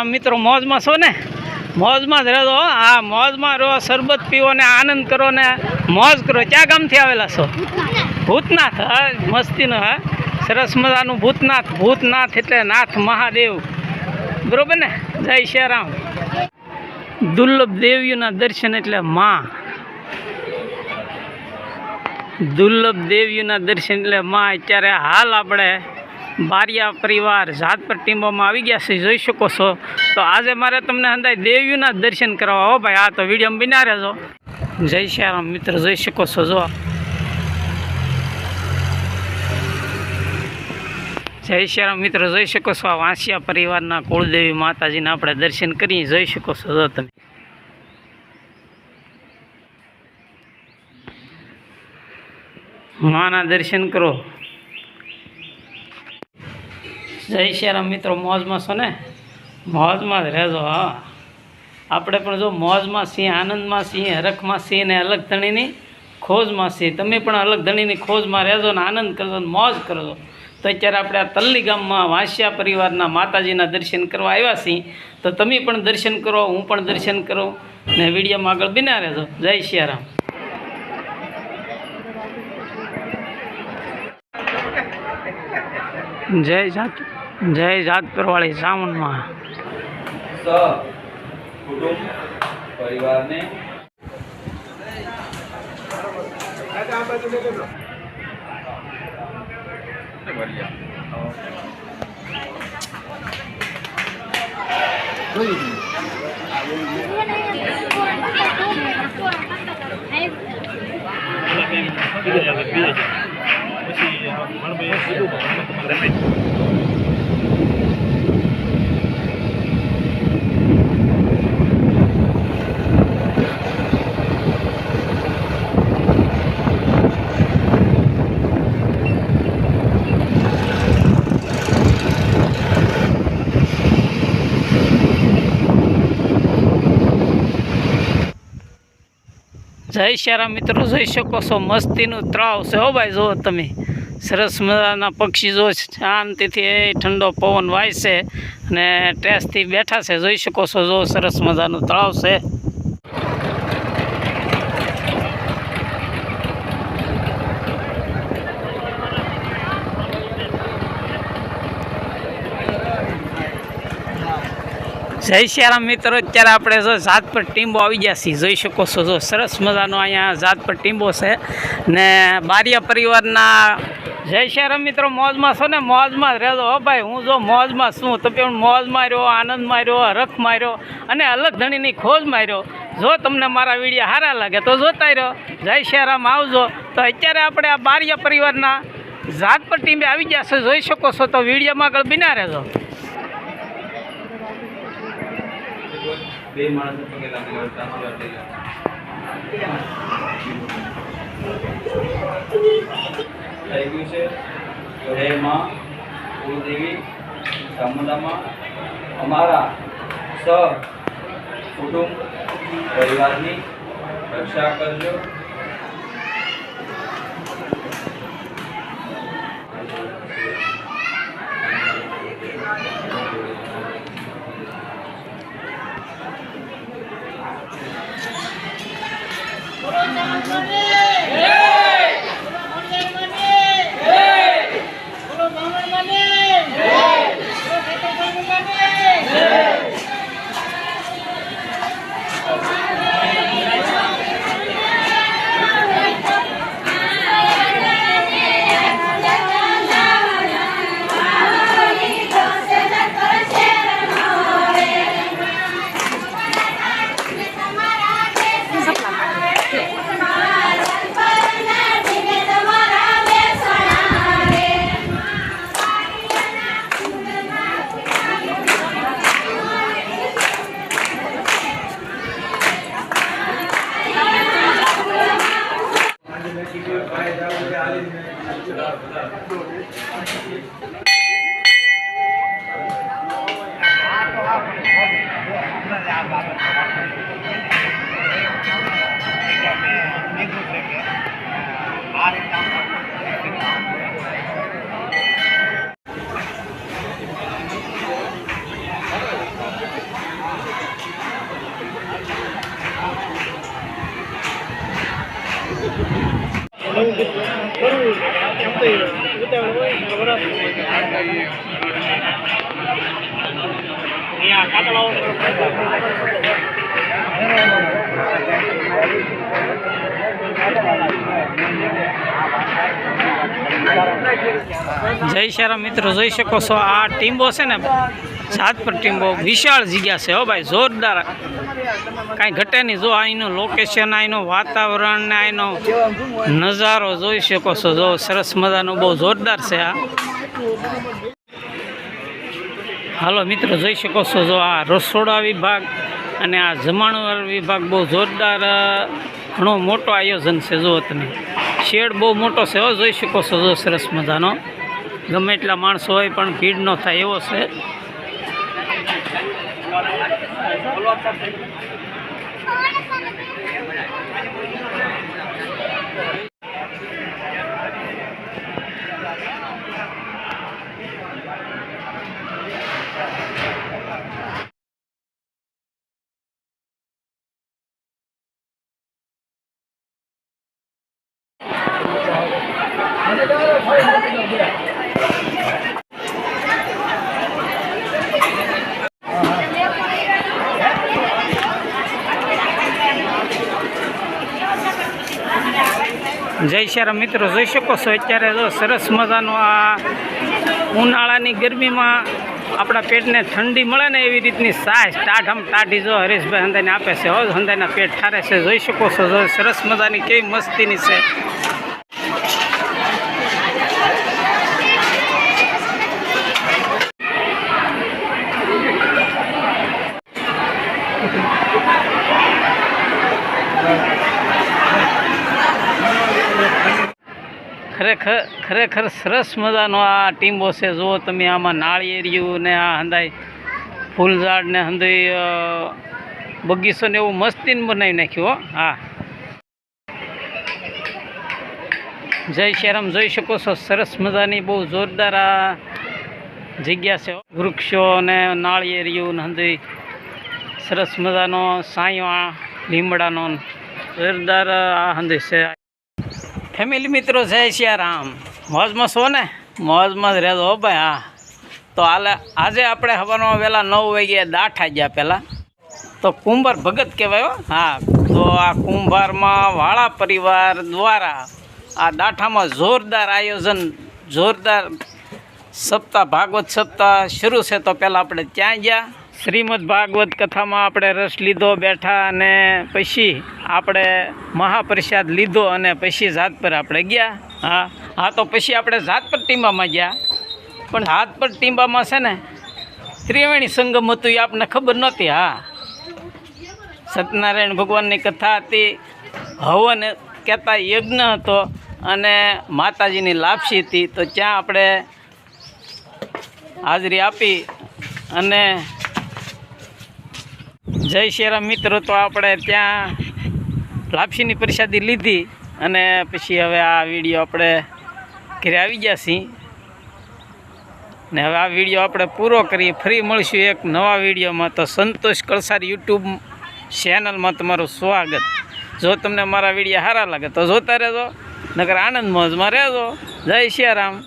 મિત્રો મોજમાં છો ને? મોજમાં જ રહેજો. હા, મોજમાં રહો, શરબત પીવો ને આનંદ કરો ને મોજ કરો. ક્યાં ગામથી આવેલા છો? ભૂતનાથ. હા, મસ્તીનો. હા, સરસ મજાનું ભૂતનાથ. ભૂતનાથ એટલે નાથ મહાદેવ, બરોબર ને? જય શ્રી રામ. દુર્લભ દેવીઓના દર્શન એટલે માં. દુર્લભ દેવીઓના દર્શન એટલે માં. અત્યારે હાલ આપણે બારિયા પરિવાર જાતપર ટીમોમાં આવી ગયા છે, જોઈ શકો છો. તો આજે મારે તમને અંદાજ દેવીઓના દર્શન કરવા. હો ભાઈ, આ તો વિડીયોમાં બિના રહેજો. જય શ્રી રામ મિત્ર, જોઈ શકો છો. જો જય શ્રી રામ મિત્રો, જોઈ શકો છો. આ વાંસિયા પરિવારના કુળદેવી માતાજીના આપણે દર્શન કરી જોઈ શકો છો. જો તમે માના દર્શન કરો. જય શ્રી રામ મિત્રો, મોજમાં છો ને? મોજમાં જ રહેજો. હા, આપણે પણ જો મોજમાં છીએ, આનંદમાં છીએ, હરખમાં છીએ ને અલગ ધણીની ખોજમાં છીએ. તમે પણ અલગ ધણીની ખોજમાં રહેજો ને આનંદ કરજો ને મોજ કરજો. તો અત્યારે આપણે આ તલ્લી ગામમાં વાંસિયા પરિવારના માતાજીના દર્શન કરવા આવ્યા છીએ. તો તમે પણ દર્શન કરો, હું પણ દર્શન કરું ને વિડીયોમાં આગળ બિના રહેજો. જય શ્રી રામ. જય જાતપરવાળી સાવનમાં કુટુંબ પરિવારને જય શ્રી રામ મિત્રો, જોઈ શકો છો. મસ્તીનું તળાવ છે. હો ભાઈ, જુઓ તમે. સરસ મજાના પક્ષી જો શાંતિથી ઠંડો પવન વાય છે અને ટેસ્ટથી બેઠા છે. જોઈ શકો છો. જો સરસ મજાનું તળાવ છે. જય શ્રી રામ મિત્રો, અત્યારે આપણે જો જાતપર ટીંબો આવી ગયા છીએ. જોઈ શકો છો. જો સરસ મજાનો અહીંયા જાતપર ટીંબો છે ને બારિયા પરિવારના. જય શ્રી રામ મિત્રો, મોજમાં છો ને? મોજમાં જ રહેજો. હો ભાઈ, હું જો મોજમાં છું. તમે પણ મોજ માર્યો, આનંદ માર્યો, હરખ માર્યો અને અલગ ધણીની ખોજ માર્યો. જો તમને મારા વિડીયો સારા લાગે તો જોતા રહ્યો. જય શ્રી રામ, આવજો. તો અત્યારે આપણે આ બારિયા પરિવારના જાતપર ટીંબે આવી ગયા છે. જોઈ શકો છો. તો વિડીયોમાં આગળ બિના રહેજો. બે માણસો પગે લાગેલા હોય આશીર્વાદ લઈ લો. થઈ ગયું છે. તો હે માં કુળદેવી ચામુંડામાં અમારા કુટુંબ પરિવારની રક્ષા કરજો. જય શ્યારામ મિત્રો, જોઈ શકો છો આ ટીમ્બો છે ને જાતપર ટીમ્બો વિશાળ જગ્યા છે હો ભાઈ, જોરદાર, કાંઈ ઘટે નહીં. જો અહીંનું લોકેશન, અહીંનું વાતાવરણ ને અહીંનો નજારો જોઈ શકો છો. જો સરસ મજાનો બહુ જોરદાર છે આ. હાલો મિત્રો, જોઈ શકો છો જો આ રસોડા વિભાગ અને આ જમાણવાર વિભાગ બહુ જોરદાર, ઘણો મોટો આયોજન છે. જો તમે શેડ બહુ મોટો છે હો, જોઈ શકો છો. જો સરસ મજાનો, ગમે એટલા માણસો હોય પણ ભીડ ન થાય એવો છે. જય શ્યારામ મિત્રો, જોઈ શકો છો અત્યારે જો સરસ મજાનો આ ઉનાળાની ગરમીમાં આપણા પેટને ઠંડી મળે ને એવી રીતની સાસ ટાઢમ ટાઢી જો હરેશભાઈ હંદાઈને આપે છે હો. હંદાઈના પેટ ઠારે છે, જોઈ શકો છો. જો સરસ મજાની કેવી મસ્તીની છે. ખરેખર સરસ મજાનો આ ટીમ્બો છે. જુઓ તમે, આમાં નાળિયેરિયું ને આ હંદાય ફૂલઝાડ ને હંદાય બગીચો ને એવું મસ્તીને બનાવી નાખ્યું હો. હા, જય શ્યારામ, જોઈ શકો છો સરસ મજાની બહુ જોરદાર આ જગ્યા છે. વૃક્ષો ને નાળિયેરિયું ને હંદાય સરસ મજાનો સાયો આ લીમડાનો જોરદાર આ હંદાય છે. ફેમિલી મિત્રો, જય શ્યારામ, મોજમાં છો ને? મોજમાં જ રહેજો હો ભાઈ. હા, તો આજે આપણે સવારમાં વહેલા 9 વાગ્યે દાઠા ગયા. પહેલાં તો કુંભાર ભગત કહેવાય હો. હા, તો આ કુંભારમાં વાળા પરિવાર દ્વારા આ દાઠામાં જોરદાર આયોજન, જોરદાર સપ્તાહ, ભાગવત સપ્તાહ શરૂ છે. તો પહેલાં આપણે ત્યાં ગયા, શ્રીમદ ભાગવત કથામાં આપણે રસ લીધો, બેઠા, અને પછી આપણે મહાપ્રસાદ લીધો અને પછી જાતપર આપણે ગયા. હા, તો પછી આપણે જાતપર ટીંબામાં ગયા. પણ જાતપર ટીંબામાં છે ને ત્રિવેણી સંગમ હતું, એ આપણને ખબર નહોતી. હા, સત્યનારાયણ ભગવાનની કથા હતી, હવન કહેતા યજ્ઞ હતો અને માતાજીની લાપસી હતી. તો ત્યાં આપણે હાજરી આપી અને જય શ્રીરામ મિત્રો, તો આપણે ત્યાં લાપસીની પ્રસાદી લીધી અને પછી હવે આ વિડીયો આપણે ઘરે આવી ગયા છીએ ને હવે આ વિડીયો આપણે પૂરો કરીએ. ફરી મળીશું એક નવા વિડીયોમાં. તો સંતોષ કળસાર યુટ્યુબ ચેનલમાં તમારું સ્વાગત. જો તમને મારા વિડીયો સારા લાગે તો જોતા રહેજો, નકર આનંદ મોજમાં રહેજો. જય શ્રીરામ.